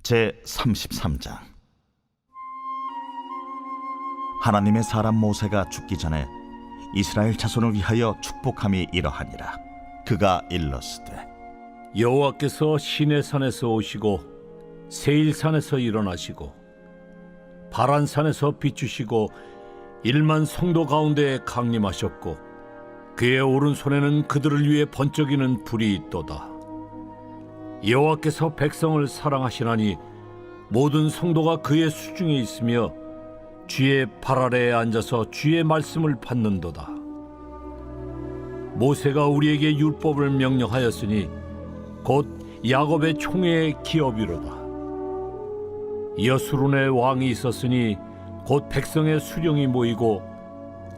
제33장. 하나님의 사람 모세가 죽기 전에 이스라엘 자손을 위하여 축복함이 이러하니라. 그가 일렀으되, 여호와께서 시내산에서 오시고 세일산에서 일어나시고 바란산에서 비추시고 1만 성도 가운데 강림하셨고 그의 오른손에는 그들을 위해 번쩍이는 불이 있도다. 여호와께서 백성을 사랑하시나니 모든 성도가 그의 수중에 있으며 주의 발 아래에 앉아서 주의 말씀을 받는도다. 모세가 우리에게 율법을 명령하였으니 곧 야곱의 총회의 기업이로다. 여수론의 왕이 있었으니 곧 백성의 수령이 모이고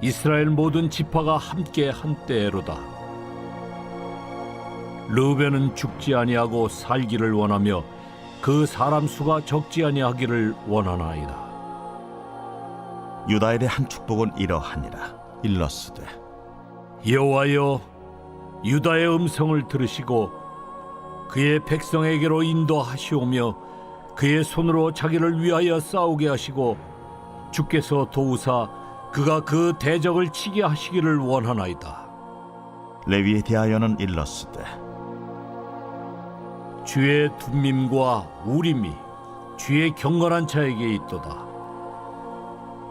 이스라엘 모든 지파가 함께 한때로다. 르우벤은 죽지 아니하고 살기를 원하며 그 사람 수가 적지 아니하기를 원하나이다. 유다에 대한 축복은 이러하니라. 일렀으되, 여호와여, 유다의 음성을 들으시고 그의 백성에게로 인도하시오며 그의 손으로 자기를 위하여 싸우게 하시고 주께서 도우사 그가 그 대적을 치게 하시기를 원하나이다. 레위에 대하여는 일렀으되, 주의 둠밈과 우림이 주의 경건한 자에게 있도다.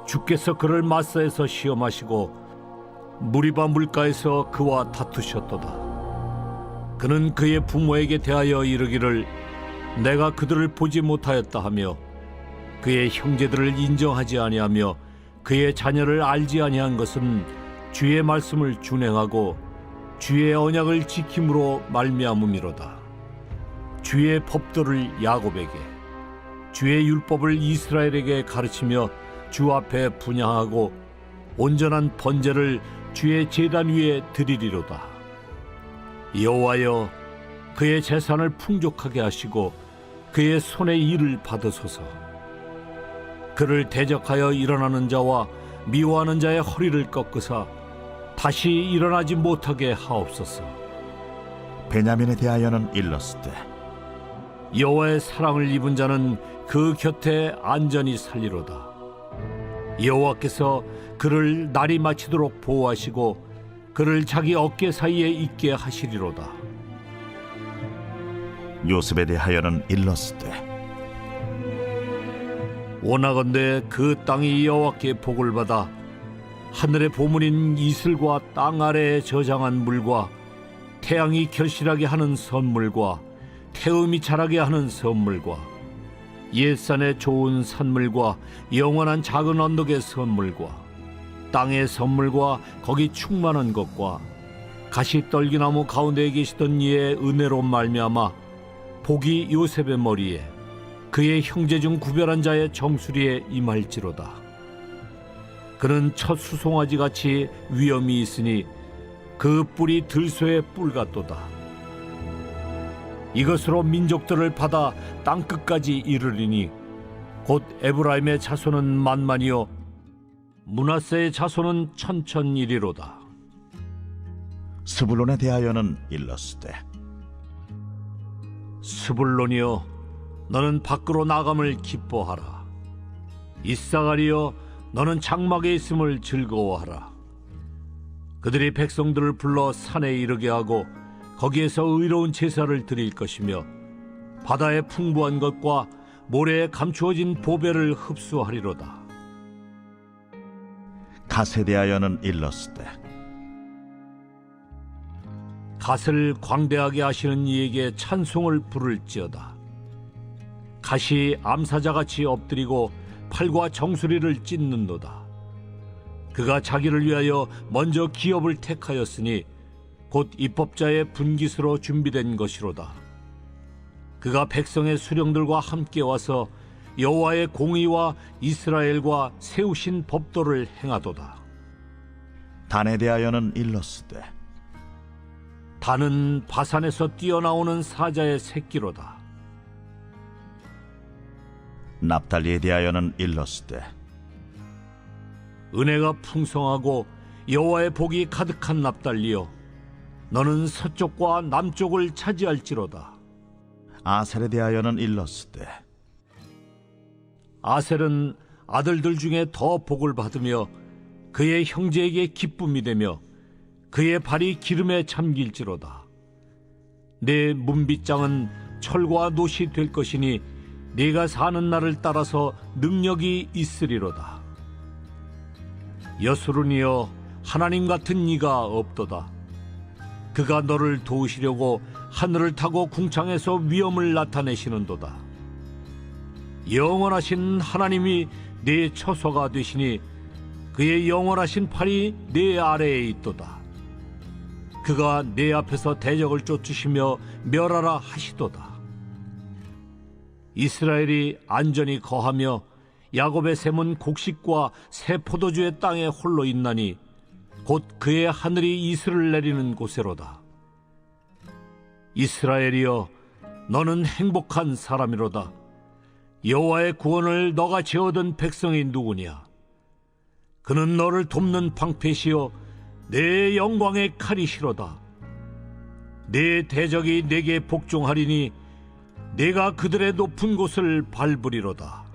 주께서 그를 마사에서 시험하시고 무리바 물가에서 그와 다투셨도다. 그는 그의 부모에게 대하여 이르기를 내가 그들을 보지 못하였다 하며 그의 형제들을 인정하지 아니하며 그의 자녀를 알지 아니한 것은 주의 말씀을 준행하고 주의 언약을 지킴으로 말미암음이로다. 주의 법도를 야곱에게 주의 율법을 이스라엘에게 가르치며 주 앞에 분향하고 온전한 번제를 주의 제단 위에 드리리로다. 여호와여, 그의 재산을 풍족하게 하시고 그의 손의 일을 받으소서. 그를 대적하여 일어나는 자와 미워하는 자의 허리를 꺾으사 다시 일어나지 못하게 하옵소서. 베냐민에 대하여는 일렀으되, 여호와의 사랑을 입은 자는 그 곁에 안전히 살리로다. 여호와께서 그를 날이 마치도록 보호하시고 그를 자기 어깨 사이에 있게 하시리로다. 요셉에 대하여는 일렀으되, 원하건대 그 땅이 여호와께 복을 받아 하늘의 보물인 이슬과 땅 아래에 저장한 물과 태양이 결실하게 하는 선물과 태음이 자라게 하는 선물과 옛산의 좋은 산물과 영원한 작은 언덕의 선물과 땅의 선물과 거기 충만한 것과 가시떨기나무 가운데에 계시던 이의 은혜로 말미암아 복이 요셉의 머리에 그의 형제 중 구별한 자의 정수리에 임할지로다. 그는 첫 수송아지 같이 위엄이 있으니 그 뿔이 들소의 뿔 같도다. 이것으로 민족들을 받아 땅끝까지 이르리니 곧 에브라임의 자손은 만만이요 므낫세의 자손은 천천이리로다. 스불론에 대하여는 일렀으되, 스불론이여, 너는 밖으로 나감을 기뻐하라. 이사가리여, 너는 장막에 있음을 즐거워하라. 그들이 백성들을 불러 산에 이르게 하고 거기에서 의로운 제사를 드릴 것이며 바다의 풍부한 것과 모래에 감추어진 보배를 흡수하리로다. 갓에 대하여는 일렀으되, 갓을 광대하게 하시는 이에게 찬송을 부를지어다. 갓이 암사자같이 엎드리고 팔과 정수리를 찢는도다. 그가 자기를 위하여 먼저 기업을 택하였으니 곧 입법자의 분깃으로 준비된 것이로다. 그가 백성의 수령들과 함께 와서 여호와의 공의와 이스라엘과 세우신 법도를 행하도다. 단에 대하여는 일렀으되, 단은 바산에서 뛰어나오는 사자의 새끼로다. 납달리에 대하여는 일렀으되, 은혜가 풍성하고 여호와의 복이 가득한 납달리여, 너는 서쪽과 남쪽을 차지할지로다. 아셀에 대하여는 일렀으되, 아셀은 아들들 중에 더 복을 받으며 그의 형제에게 기쁨이 되며 그의 발이 기름에 잠길지로다. 내 문빗장은 철과 놋이 될 것이니 네가 사는 날을 따라서 능력이 있으리로다. 여수론이여, 하나님 같은 이가 없도다. 그가 너를 도우시려고 하늘을 타고 궁창에서 위엄을 나타내시는도다. 영원하신 하나님이 네 처소가 되시니 그의 영원하신 팔이 네 아래에 있도다. 그가 내 앞에서 대적을 쫓으시며 멸하라 하시도다. 이스라엘이 안전히 거하며 야곱의 샘은 곡식과 새 포도주의 땅에 홀로 있나니 곧 그의 하늘이 이슬을 내리는 곳에로다. 이스라엘이여, 너는 행복한 사람이로다. 여호와의 구원을 너가 지어든 백성이 누구냐? 그는 너를 돕는 방패시요 내 영광의 칼이시로다. 내 대적이 내게 복종하리니 내가 그들의 높은 곳을 밟으리로다.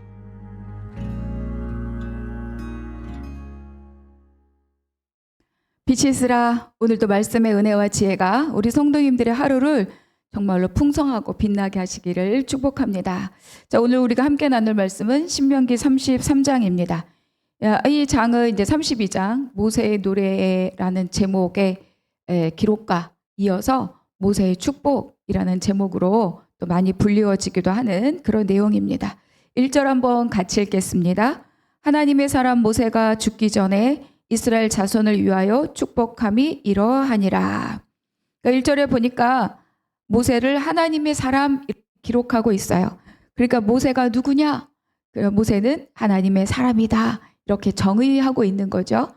빛이 있으라. 오늘도 말씀의 은혜와 지혜가 우리 성도님들의 하루를 정말로 풍성하고 빛나게 하시기를 축복합니다. 자, 오늘 우리가 함께 나눌 말씀은 신명기 33장입니다. 이 장은 이제 32장 모세의 노래라는 제목의 기록과 이어서 모세의 축복이라는 제목으로 또 많이 불리워지기도 하는 그런 내용입니다. 1절 한번 같이 읽겠습니다. 하나님의 사람 모세가 죽기 전에 이스라엘 자손을 위하여 축복함이 이러하니라. 그러니까 1절에 보니까 모세를 하나님의 사람 기록하고 있어요. 그러니까 모세가 누구냐? 모세는 하나님의 사람이다. 이렇게 정의하고 있는 거죠.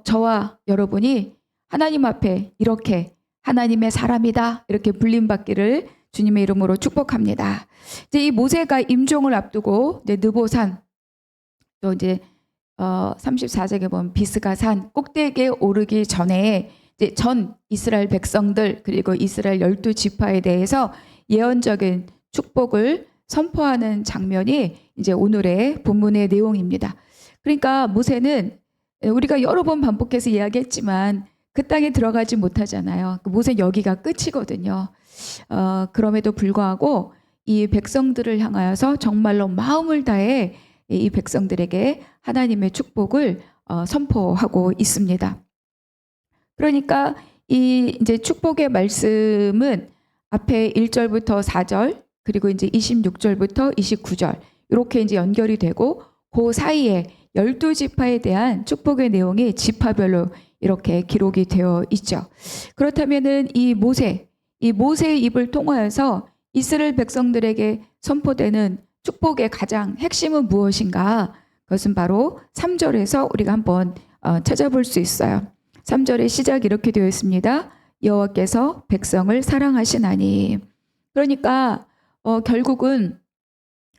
저와 여러분이 하나님 앞에 이렇게 하나님의 사람이다. 이렇게 불림받기를 주님의 이름으로 축복합니다. 이제 이 모세가 임종을 앞두고 이제 느보산 또 이제 34장에 보면 비스가산 꼭대기에 오르기 전에 이제 전 이스라엘 백성들 그리고 이스라엘 12지파에 대해서 예언적인 축복을 선포하는 장면이 이제 오늘의 본문의 내용입니다. 그러니까 모세는 우리가 여러 번 반복해서 이야기했지만 그 땅에 들어가지 못하잖아요. 모세 여기가 끝이거든요. 그럼에도 불구하고 이 백성들을 향하여서 정말로 마음을 다해 이 백성들에게 하나님의 축복을 선포하고 있습니다. 그러니까 이 이제 축복의 말씀은 앞에 1절부터 4절 그리고 이제 26절부터 29절 이렇게 이제 연결이 되고 그 사이에 12지파에 대한 축복의 내용이 지파별로 이렇게 기록이 되어 있죠. 그렇다면은 이 모세의 입을 통하여서 이스라엘 백성들에게 선포되는 축복의 가장 핵심은 무엇인가? 그것은 바로 3절에서 우리가 한번 찾아볼 수 있어요. 3절의 시작이 이렇게 되어 있습니다. 여호와께서 백성을 사랑하시나니. 그러니까 결국은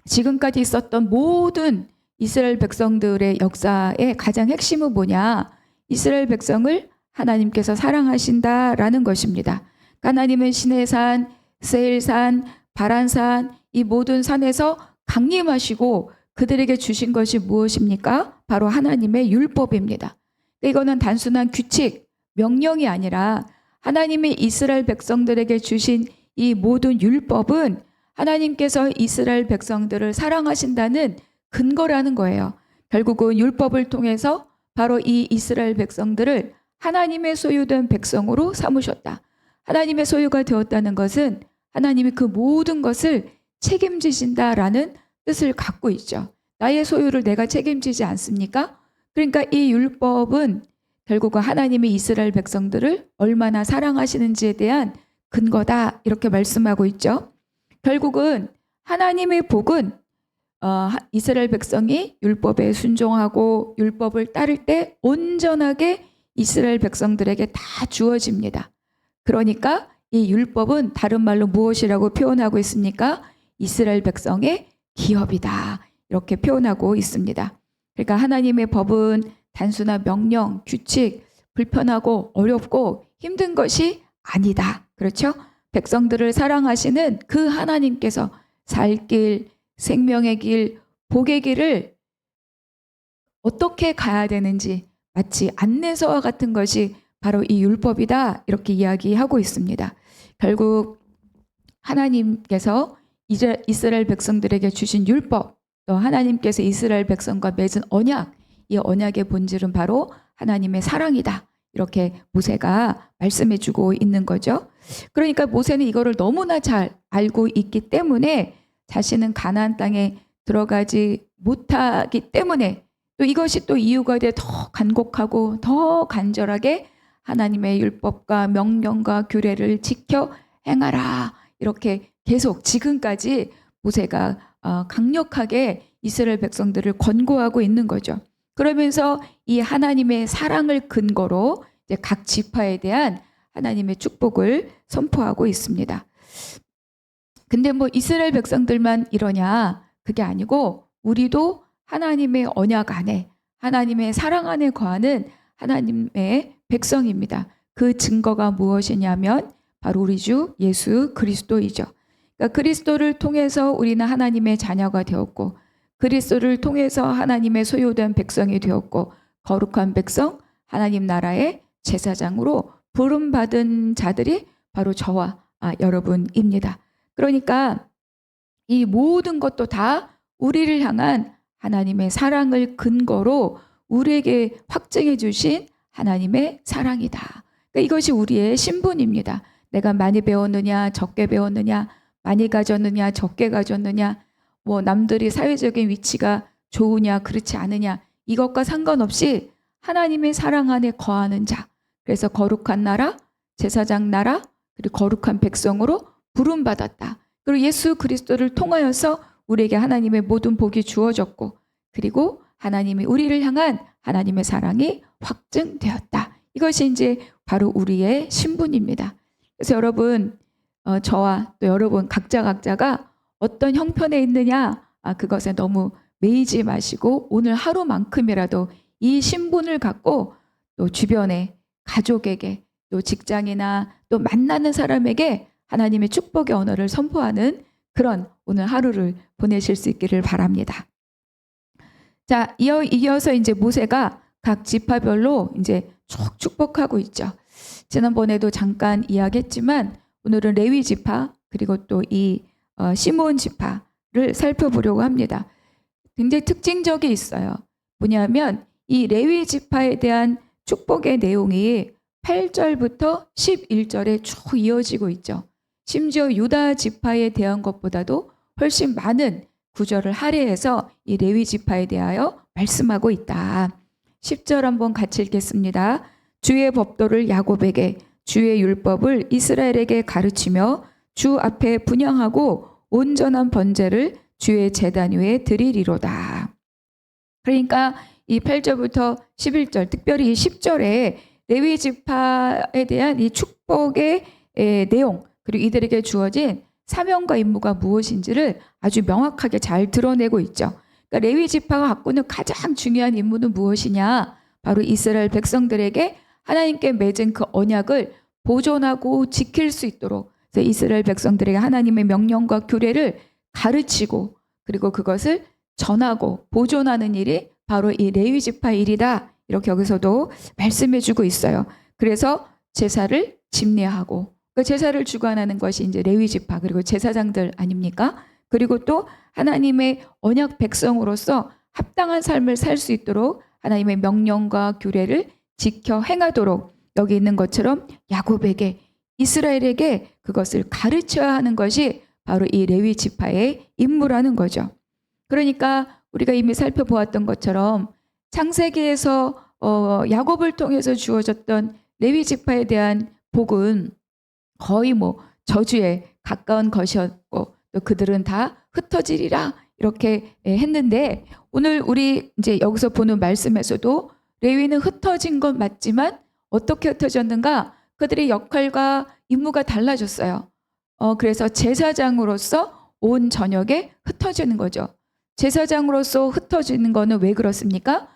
지금까지 있었던 모든 이스라엘 백성들의 역사의 가장 핵심은 뭐냐? 이스라엘 백성을 하나님께서 사랑하신다라는 것입니다. 하나님은 시내산, 세일산, 바란산 이 모든 산에서 강림하시고 그들에게 주신 것이 무엇입니까? 바로 하나님의 율법입니다. 이거는 단순한 규칙, 명령이 아니라 하나님이 이스라엘 백성들에게 주신 이 모든 율법은 하나님께서 이스라엘 백성들을 사랑하신다는 근거라는 거예요. 결국은 율법을 통해서 바로 이 이스라엘 백성들을 하나님의 소유된 백성으로 삼으셨다. 하나님의 소유가 되었다는 것은 하나님이 그 모든 것을 책임지신다라는 뜻을 갖고 있죠. 나의 소유를 내가 책임지지 않습니까? 그러니까 이 율법은 결국은 하나님이 이스라엘 백성들을 얼마나 사랑하시는지에 대한 근거다 이렇게 말씀하고 있죠. 결국은 하나님의 복은 이스라엘 백성이 율법에 순종하고 율법을 따를 때 온전하게 이스라엘 백성들에게 다 주어집니다. 그러니까 이 율법은 다른 말로 무엇이라고 표현하고 있습니까? 이스라엘 백성의 기업이다. 이렇게 표현하고 있습니다. 그러니까 하나님의 법은 단순한 명령, 규칙, 불편하고 어렵고 힘든 것이 아니다. 그렇죠? 백성들을 사랑하시는 그 하나님께서 살 길, 생명의 길, 복의 길을 어떻게 가야 되는지 마치 안내서와 같은 것이 바로 이 율법이다 이렇게 이야기하고 있습니다. 결국 하나님께서 이스라엘 백성들에게 주신 율법, 또 하나님께서 이스라엘 백성과 맺은 언약, 이 언약의 본질은 바로 하나님의 사랑이다. 이렇게 모세가 말씀해 주고 있는 거죠. 그러니까 모세는 이거를 너무나 잘 알고 있기 때문에 자신은 가나안 땅에 들어가지 못하기 때문에 또 이것이 또 이유가 돼 더 간곡하고 더 간절하게 하나님의 율법과 명령과 규례를 지켜 행하라. 이렇게 계속 지금까지 모세가 강력하게 이스라엘 백성들을 권고하고 있는 거죠. 그러면서 이 하나님의 사랑을 근거로 이제 각 지파에 대한 하나님의 축복을 선포하고 있습니다. 근데 뭐 이스라엘 백성들만 이러냐? 그게 아니고 우리도 하나님의 언약 안에, 하나님의 사랑 안에 거하는 하나님의 백성입니다. 그 증거가 무엇이냐면 바로 우리 주 예수 그리스도이죠. 그러니까 그리스도를 통해서 우리는 하나님의 자녀가 되었고, 그리스도를 통해서 하나님의 소유된 백성이 되었고, 거룩한 백성, 하나님 나라의 제사장으로 부름받은 자들이 바로 저와 여러분입니다. 그러니까 이 모든 것도 다 우리를 향한 하나님의 사랑을 근거로 우리에게 확증해 주신 하나님의 사랑이다. 그러니까 이것이 우리의 신분입니다. 내가 많이 배웠느냐, 적게 배웠느냐, 많이 가졌느냐, 적게 가졌느냐, 뭐 남들이 사회적인 위치가 좋으냐, 그렇지 않으냐, 이것과 상관없이 하나님의 사랑 안에 거하는 자, 그래서 거룩한 나라, 제사장 나라, 그리고 거룩한 백성으로 부름받았다. 그리고 예수 그리스도를 통하여서 우리에게 하나님의 모든 복이 주어졌고, 그리고 하나님이 우리를 향한 하나님의 사랑이 확증되었다. 이것이 이제 바로 우리의 신분입니다. 그래서 여러분, 저와 또 여러분 각자가 어떤 형편에 있느냐, 그것에 너무 매이지 마시고 오늘 하루만큼이라도 이 신분을 갖고 또 주변에 가족에게, 또 직장이나 또 만나는 사람에게 하나님의 축복의 언어를 선포하는 그런 오늘 하루를 보내실 수 있기를 바랍니다. 자, 이어서 이제 모세가 각 지파별로 이제 쭉 축복하고 있죠. 지난번에도 잠깐 이야기했지만 오늘은 레위 지파 그리고 또 이 시므온 지파를 살펴보려고 합니다. 굉장히 특징적이 있어요. 뭐냐면 이 레위 지파에 대한 축복의 내용이 8절부터 11절에 쭉 이어지고 있죠. 심지어 유다 지파에 대한 것보다도 훨씬 많은 구절을 할애해서 이 레위 지파에 대하여 말씀하고 있다. 10절 한번 같이 읽겠습니다. 주의 법도를 야곱에게, 주의 율법을 이스라엘에게 가르치며 주 앞에 분향하고 온전한 번제를 주의 제단 위에 드리리로다. 그러니까 이 8절부터 11절, 특별히 이 10절에 레위 지파에 대한 이 축복의 내용, 그리고 이들에게 주어진 사명과 임무가 무엇인지를 아주 명확하게 잘 드러내고 있죠. 그러니까 레위 지파가 갖고 있는 가장 중요한 임무는 무엇이냐? 바로 이스라엘 백성들에게 하나님께 맺은 그 언약을 보존하고 지킬 수 있도록, 그래서 이스라엘 백성들에게 하나님의 명령과 규례를 가르치고 그리고 그것을 전하고 보존하는 일이 바로 이 레위 지파 일이다. 이렇게 여기서도 말씀해 주고 있어요. 그래서 제사를 집례하고, 그 제사를 주관하는 것이 이제 레위 지파 그리고 제사장들 아닙니까? 그리고 또 하나님의 언약 백성으로서 합당한 삶을 살 수 있도록 하나님의 명령과 규례를 지켜 행하도록 여기 있는 것처럼 야곱에게, 이스라엘에게 그것을 가르쳐야 하는 것이 바로 이 레위 지파의 임무라는 거죠. 그러니까 우리가 이미 살펴보았던 것처럼 창세기에서 야곱을 통해서 주어졌던 레위 지파에 대한 복은 거의 뭐 저주에 가까운 것이었고, 또 그들은 다 흩어지리라 이렇게 했는데, 오늘 우리 이제 여기서 보는 말씀에서도 레위는 흩어진 건 맞지만 어떻게 흩어졌는가? 그들의 역할과 임무가 달라졌어요. 그래서 제사장으로서 온 전역에 흩어지는 거죠. 제사장으로서 흩어지는 거는 왜 그렇습니까?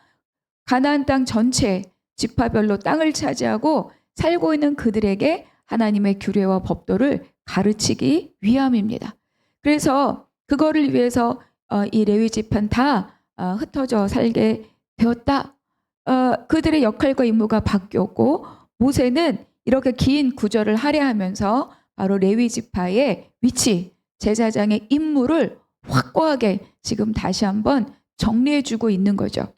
가나안 땅 전체 지파별로 땅을 차지하고 살고 있는 그들에게 하나님의 규례와 법도를 가르치기 위함입니다. 그래서 그거를 위해서 이 레위 지파는 다 흩어져 살게 되었다. 그들의 역할과 임무가 바뀌었고 모세는 이렇게 긴 구절을 할애하면서 바로 레위 지파의 위치, 제사장의 임무를 확고하게 지금 다시 한번 정리해주고 있는 거죠.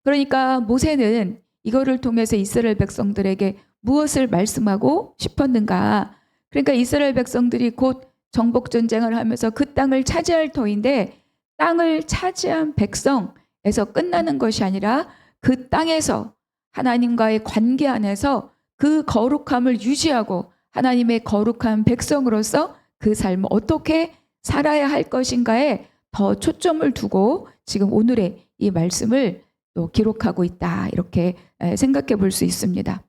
그러니까 모세는 이거를 통해서 이스라엘 백성들에게 무엇을 말씀하고 싶었는가? 그러니까 이스라엘 백성들이 곧 정복 전쟁을 하면서 그 땅을 차지할 터인데 땅을 차지한 백성에서 끝나는 것이 아니라 그 땅에서 하나님과의 관계 안에서 그 거룩함을 유지하고 하나님의 거룩한 백성으로서 그 삶을 어떻게 살아야 할 것인가에 더 초점을 두고 지금 오늘의 이 말씀을 또 기록하고 있다. 이렇게 생각해 볼 수 있습니다.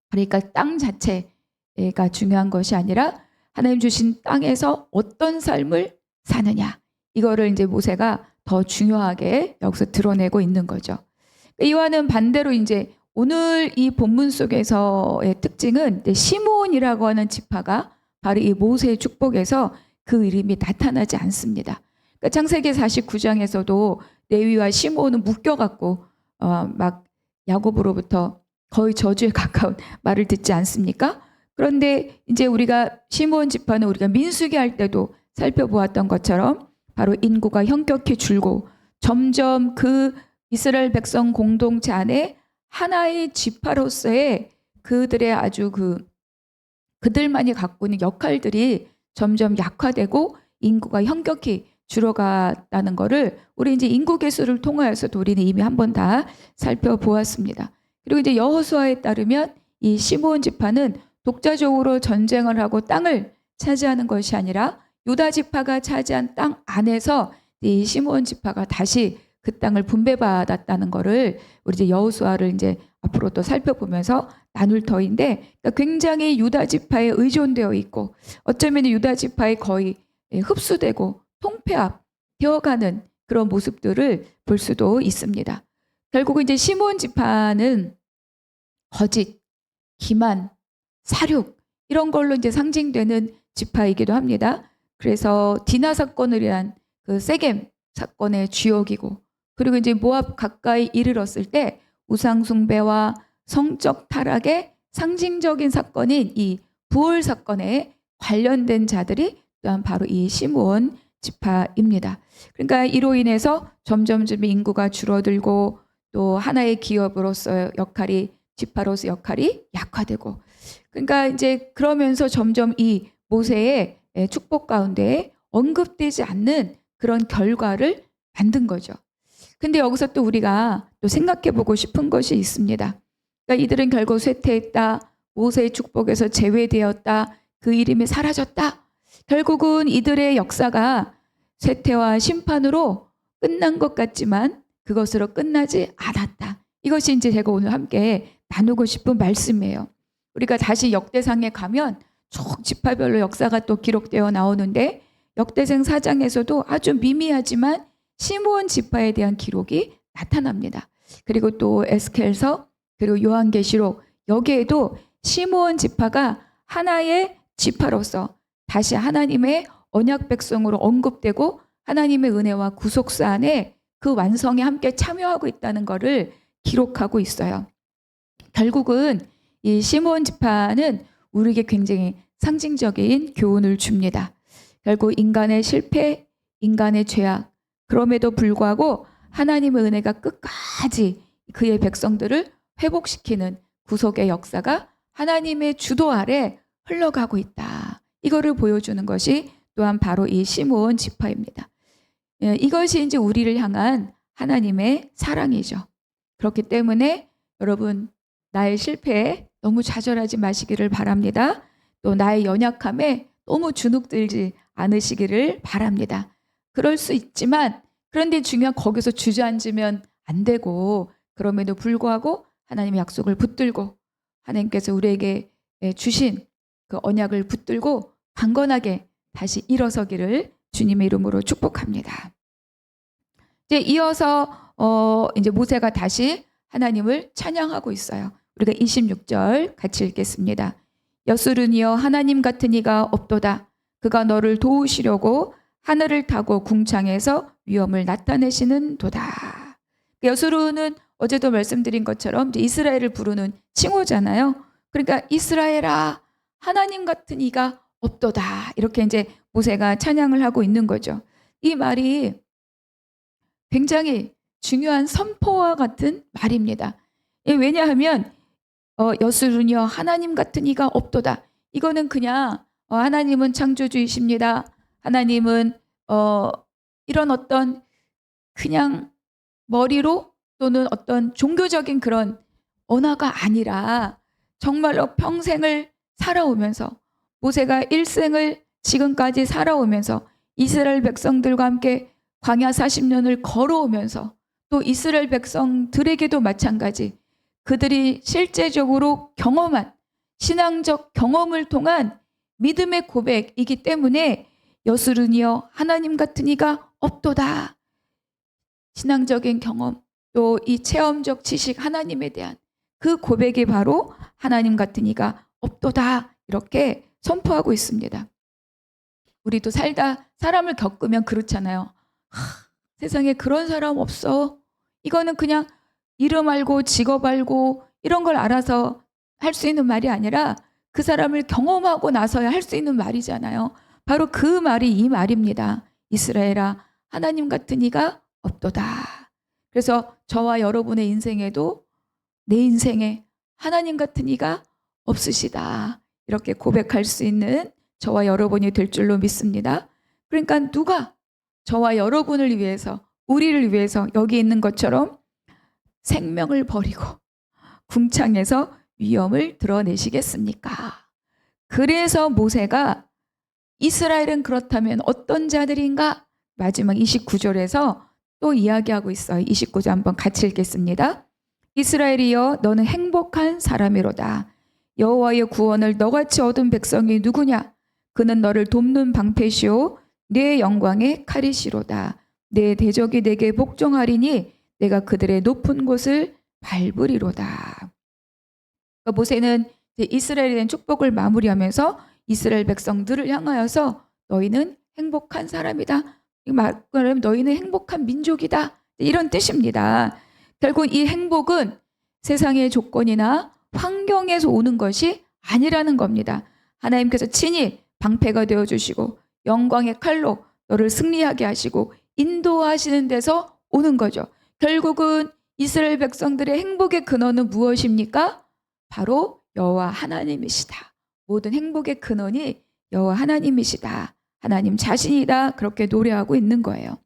그러니까 땅 자체가 중요한 것이 아니라 하나님 주신 땅에서 어떤 삶을 사느냐. 이거를 이제 모세가 더 중요하게 여기서 드러내고 있는 거죠. 이와는 반대로 이제 오늘 이 본문 속에서의 특징은 시므온이라고 하는 지파가 바로 이 모세의 축복에서 그 이름이 나타나지 않습니다. 그러니까 창세기 49장에서도 레위와 시므온은 묶여갖고 막 야곱으로부터 거의 저주에 가까운 말을 듣지 않습니까? 그런데 이제 우리가 시므온 지파는 우리가 민수기 할 때도 살펴보았던 것처럼 바로 인구가 현격히 줄고 점점 그 이스라엘 백성 공동체 안에 하나의 지파로서의 그들의 아주 그들만이 갖고 있는 역할들이 점점 약화되고 인구가 현격히 줄어갔다는 것을 우리 이제 인구 계수를 통하여서도 우리는 이미 한 번 다 살펴보았습니다. 그리고 이제 여호수아에 따르면 이 시므온 지파는 독자적으로 전쟁을 하고 땅을 차지하는 것이 아니라 유다 지파가 차지한 땅 안에서 이 시므온 지파가 다시 그 땅을 분배받았다는 것을 우리 이제 여호수아를 이제 앞으로 또 살펴보면서 나눌 터인데 그러니까 굉장히 유다 지파에 의존되어 있고 어쩌면 유다 지파에 거의 흡수되고 통폐합 되어가는 그런 모습들을 볼 수도 있습니다. 결국 이제 시므온 지파는 거짓, 기만, 사륙 이런 걸로 이제 상징되는 지파이기도 합니다. 그래서 디나 사건을 위한 그 세겜 사건의 주역이고 그리고 이제 모압 가까이 이르렀을 때 우상 숭배와 성적 타락의 상징적인 사건인 이 부올 사건에 관련된 자들이 또한 바로 이 시므온 지파입니다. 그러니까 이로 인해서 점점 인구가 줄어들고 또 하나의 기업으로서 역할이 지파로서 역할이 약화되고 그러니까 이제 그러면서 점점 이 모세의 축복 가운데 언급되지 않는 그런 결과를 만든 거죠. 근데 여기서 또 우리가 또 생각해 보고 싶은 것이 있습니다. 그러니까 이들은 결국 쇠퇴했다. 모세의 축복에서 제외되었다. 그 이름이 사라졌다. 결국은 이들의 역사가 쇠퇴와 심판으로 끝난 것 같지만 그것으로 끝나지 않았다. 이것이 이제 제가 오늘 함께 나누고 싶은 말씀이에요. 우리가 다시 역대상에 가면 쭉 지파별로 역사가 또 기록되어 나오는데 역대상 4장에서도 아주 미미하지만 시므온 지파에 대한 기록이 나타납니다. 그리고 또 에스겔서 그리고 요한계시록 여기에도 시므온 지파가 하나의 지파로서 다시 하나님의 언약 백성으로 언급되고 하나님의 은혜와 구속사 안에 그 완성에 함께 참여하고 있다는 것을 기록하고 있어요. 결국은 이 시므온 지파는 우리에게 굉장히 상징적인 교훈을 줍니다. 결국 인간의 실패, 인간의 죄악, 그럼에도 불구하고 하나님의 은혜가 끝까지 그의 백성들을 회복시키는 구속의 역사가 하나님의 주도 아래 흘러가고 있다. 이거를 보여주는 것이 또한 바로 이 시므온 지파입니다. 이것이 이제 우리를 향한 하나님의 사랑이죠. 그렇기 때문에 여러분 나의 실패에 너무 좌절하지 마시기를 바랍니다. 또 나의 연약함에 너무 주눅들지 않으시기를 바랍니다. 그럴 수 있지만 그런데 중요한 거기서 주저앉으면 안 되고 그럼에도 불구하고 하나님의 약속을 붙들고 하나님께서 우리에게 주신 그 언약을 붙들고 강건하게 다시 일어서기를 주님의 이름으로 축복합니다. 이제 이어서 이제 모세가 다시 하나님을 찬양하고 있어요. 우리가 26절 같이 읽겠습니다. 여수르니여 하나님 같은 이가 없도다. 그가 너를 도우시려고 하늘을 타고 궁창에서 위엄을 나타내시는 도다. 여수르는 어제도 말씀드린 것처럼 이제 이스라엘을 부르는 칭호잖아요. 그러니까 이스라엘아, 하나님 같은 이가 없도다. 이렇게 이제 모세가 찬양을 하고 있는 거죠. 이 말이 굉장히 중요한 선포와 같은 말입니다. 왜냐하면 여수르녀 하나님 같은 이가 없도다. 이거는 그냥 하나님은 창조주이십니다. 하나님은 이런 어떤 그냥 머리로 또는 어떤 종교적인 그런 언어가 아니라 정말로 평생을 살아오면서 모세가 일생을 지금까지 살아오면서 이스라엘 백성들과 함께 광야 40년을 걸어오면서 또 이스라엘 백성들에게도 마찬가지 그들이 실제적으로 경험한 신앙적 경험을 통한 믿음의 고백이기 때문에 여수르니여 하나님 같은 이가 없도다. 신앙적인 경험 또 이 체험적 지식 하나님에 대한 그 고백이 바로 하나님 같은 이가 없도다. 이렇게 선포하고 있습니다. 우리도 살다 사람을 겪으면 그렇잖아요. 세상에 그런 사람 없어. 이거는 그냥 이름 알고 직업 알고 이런 걸 알아서 할 수 있는 말이 아니라 그 사람을 경험하고 나서야 할 수 있는 말이잖아요. 바로 그 말이 이 말입니다. 이스라엘아, 하나님 같은 이가 없도다. 그래서 저와 여러분의 인생에도 내 인생에 하나님 같은 이가 없으시다. 이렇게 고백할 수 있는 저와 여러분이 될 줄로 믿습니다. 그러니까 누가 저와 여러분을 위해서, 우리를 위해서 여기 있는 것처럼 생명을 버리고 궁창에서 위엄을 드러내시겠습니까? 그래서 모세가 이스라엘은 그렇다면 어떤 자들인가? 마지막 29절에서 또 이야기하고 있어요. 29절 한번 같이 읽겠습니다. 이스라엘이여 너는 행복한 사람이로다. 여호와의 구원을 너같이 얻은 백성이 누구냐? 그는 너를 돕는 방패시오 내 영광의 칼이시로다. 내 대적이 내게 복종하리니 내가 그들의 높은 곳을 밟으리로다. 모세는 이스라엘에 대한 축복을 마무리하면서 이스라엘 백성들을 향하여서 너희는 행복한 사람이다. 말하면 너희는 행복한 민족이다. 이런 뜻입니다. 결국 이 행복은 세상의 조건이나 환경에서 오는 것이 아니라는 겁니다. 하나님께서 친히 방패가 되어주시고 영광의 칼로 너를 승리하게 하시고 인도하시는 데서 오는 거죠. 결국은 이스라엘 백성들의 행복의 근원은 무엇입니까? 바로 여호와 하나님이시다. 모든 행복의 근원이 여호와 하나님이시다. 하나님 자신이다. 그렇게 노래하고 있는 거예요.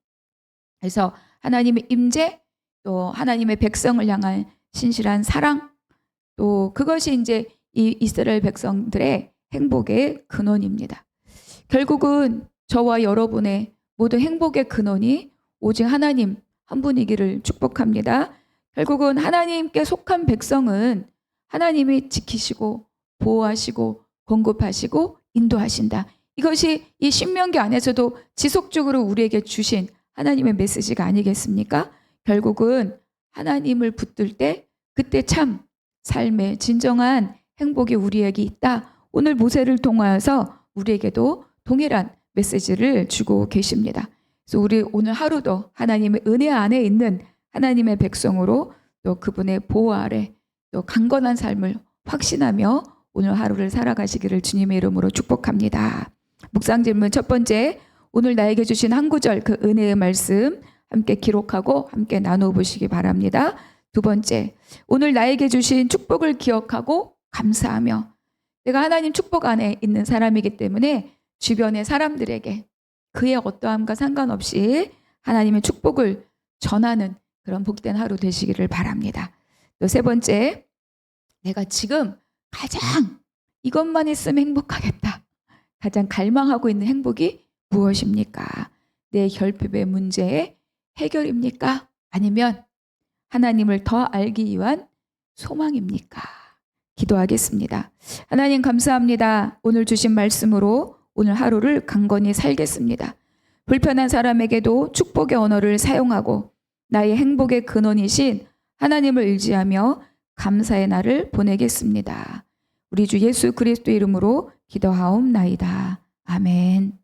그래서 하나님의 임재, 또 하나님의 백성을 향한 신실한 사랑, 또 그것이 이제 이 이스라엘 백성들의 행복의 근원입니다. 결국은 저와 여러분의 모든 행복의 근원이 오직 하나님 한 분이기를 축복합니다. 결국은 하나님께 속한 백성은 하나님이 지키시고 보호하시고 공급하시고 인도하신다. 이것이 이 신명기 안에서도 지속적으로 우리에게 주신 하나님의 메시지가 아니겠습니까? 결국은 하나님을 붙들 때 그때 참 삶의 진정한 행복이 우리에게 있다. 오늘 모세를 통하여서 우리에게도 동일한 메시지를 주고 계십니다. 그래서 우리 오늘 하루도 하나님의 은혜 안에 있는 하나님의 백성으로 또 그분의 보호 아래 또 강건한 삶을 확신하며 오늘 하루를 살아가시기를 주님의 이름으로 축복합니다. 묵상 질문 첫 번째, 오늘 나에게 주신 한 구절 그 은혜의 말씀 함께 기록하고 함께 나누어 보시기 바랍니다. 두 번째, 오늘 나에게 주신 축복을 기억하고 감사하며 내가 하나님 축복 안에 있는 사람이기 때문에 주변의 사람들에게 그의 어떠함과 상관없이 하나님의 축복을 전하는 그런 복된 하루 되시기를 바랍니다. 또 세 번째, 내가 지금 가장 이것만 있으면 행복하겠다. 가장 갈망하고 있는 행복이 무엇입니까? 내 결핍의 문제의 해결입니까? 아니면 하나님을 더 알기 위한 소망입니까? 기도하겠습니다. 하나님 감사합니다. 오늘 주신 말씀으로 오늘 하루를 강건히 살겠습니다. 불편한 사람에게도 축복의 언어를 사용하고 나의 행복의 근원이신 하나님을 의지하며 감사의 날을 보내겠습니다. 우리 주 예수 그리스도 이름으로 기도하옵나이다. 아멘.